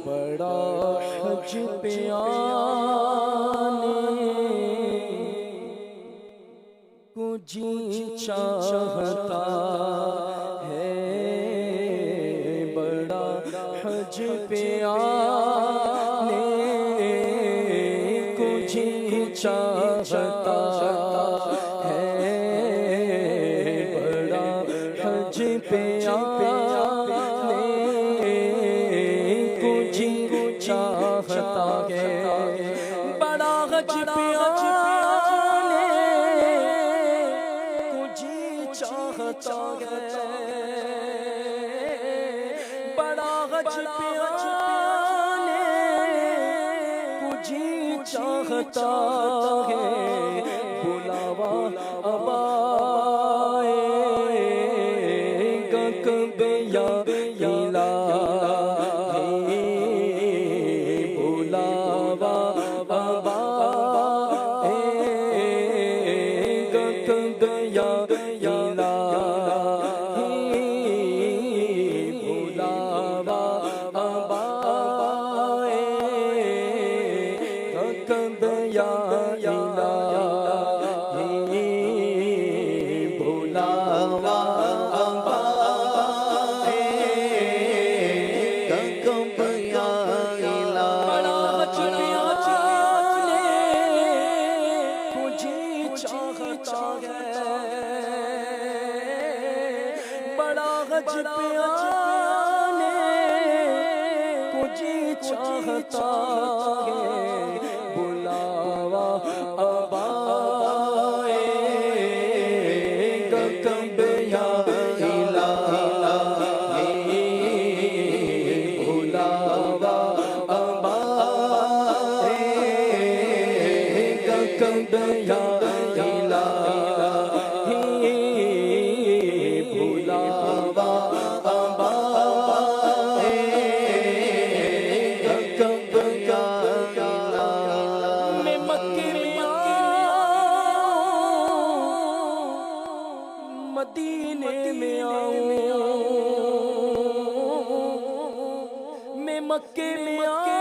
بڑا حج پہ آنے کو جی چاہتا ہے، بڑا حج پہ آنے کو جی چاہتا ہے، بڑا حج پہ آنے کو جی چاہتا ہے، بڑا حج پہ آنے کو جی چاہتا ہے، بڑا حج پہ آنے کو جی چاہتا ہے، بلاوا اب آئے گا کب یا الہی، بلاوا اب آئے گا کب یا الہی، بلاوا اب آئے گا کب یا الہی، بلاوا اب آئے گا کب یا الہی، بڑا حج پہ آنے کو جی چاہتا ہے، بڑا حج پہ آنے کو جی چاہتا ہے، بلاوا اب آئے گا کب یا الہی، بلاوا اب آئے گا کب یا الہی، بلاوا اب آئے گا کب یا الہی، میں مکے میں آؤں مدینے میں آؤں، میں مکے میں آؤں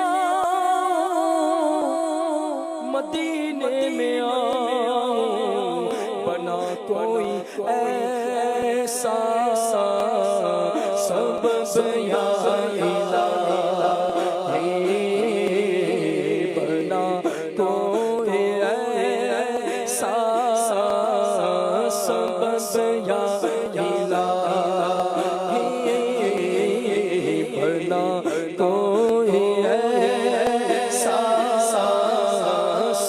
مدینے میں آؤں، بنا کوئی ایسا سبب یا الہی، بنا کوئی ایسا سبب یا الہی، بنا کوئی ایسا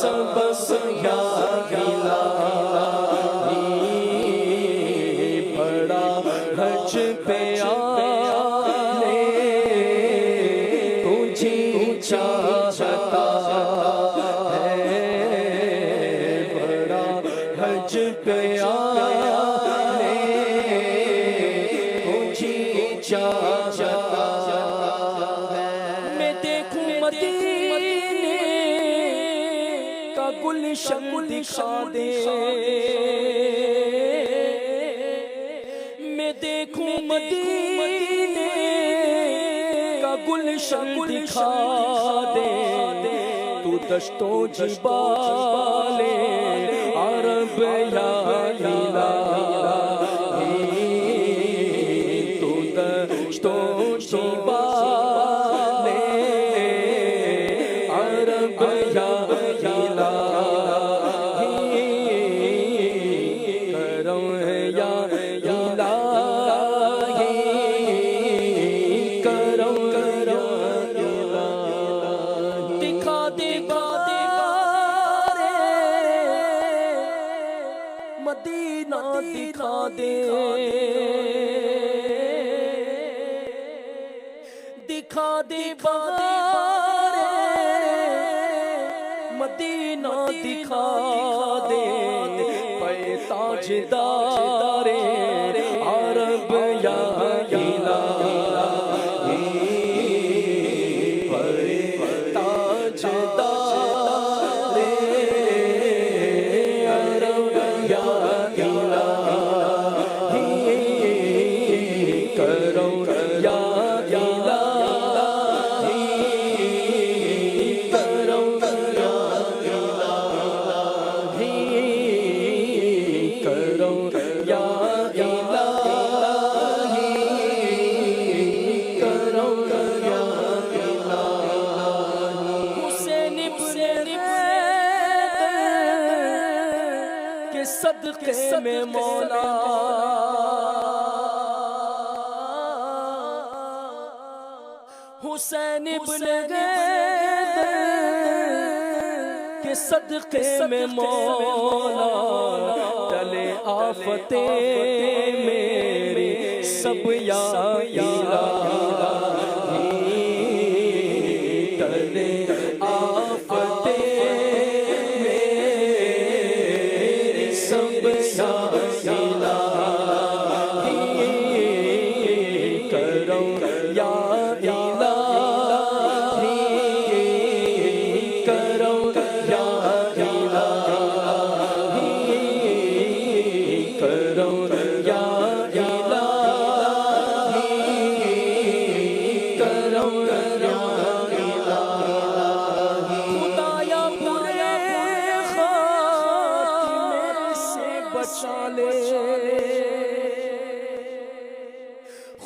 سبب یا الہی، بڑا حج پہ آنے کو جی چاہتا ہے، بڑا حج پہ آنے کو جی چاہتا ہے، میں دیکھوں مدینے کا گلشن دکھا دے، میں دیکھوں مدینے کا گلشن دکھا دے، تو دشت و جبال عرب یا الہی، تو دشت و جبال عرب یا الہی، کرم یا الہی، کرم یا الہی، دکھا دے مدینہ دکھا دے، دکھا دے مدینہ دکھا دے، پے تاجدار عرب یا الہی، پے تاجدار عرب یا الہی، کرم یا الہی، صدقے میں مولا حسین ابن حیدر کے صدقے میں مولا ٹلے آفتیں میری سب یا الہی ٹلے آفتیں میری سب یا الہی کرو یا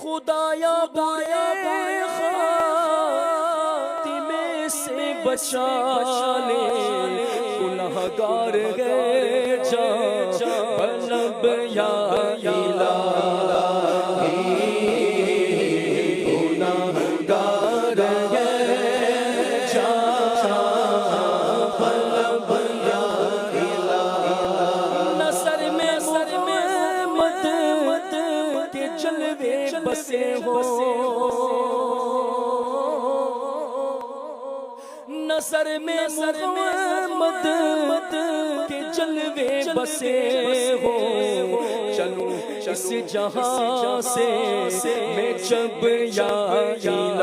خدایا برے خاتمے سے بچا لے گنہگار گئے جا بلب یا الہی گنہگار گئے جا بلب یا الہی نصر میں محمد کے جلوے بسے ہو نظر میں محمد کے جلوے بسے ہو چلو اس جہاں سے میں جب یا الہی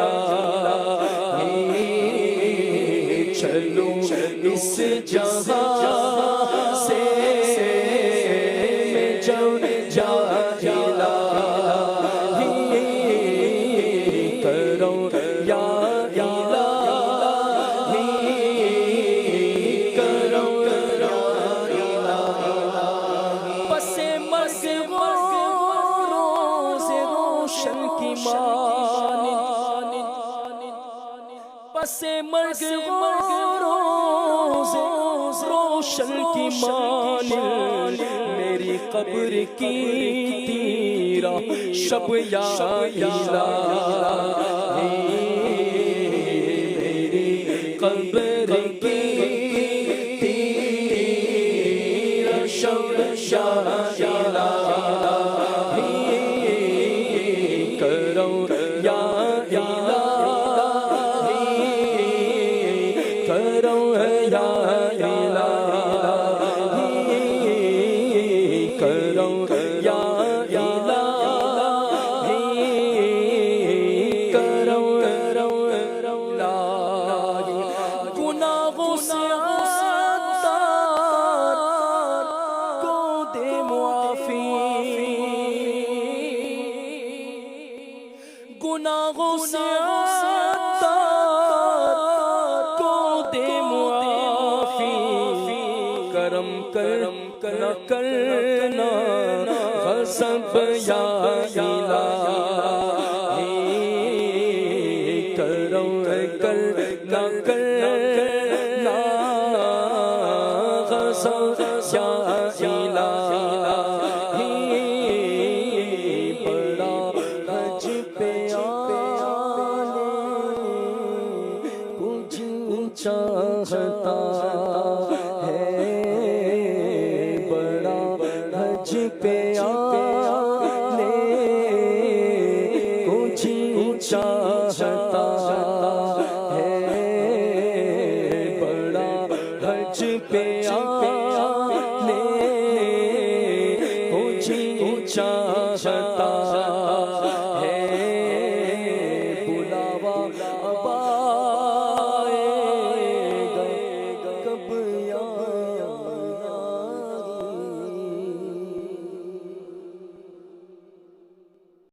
چلو اس جہاں سے میں جب یا پس مرگ روز روشن کی مانند میری قبر کی تیرا شب یا الہی میری قبر کی تیرا شب یا الہی کرو یا گناہوں سے عطار کو دے معافی کرم کرنا غضب یا الہی کرم کرنا غضب یا الہی بڑا حج پہ چاہتا ہے بڑا حج پہ آنے کو جی چاہتا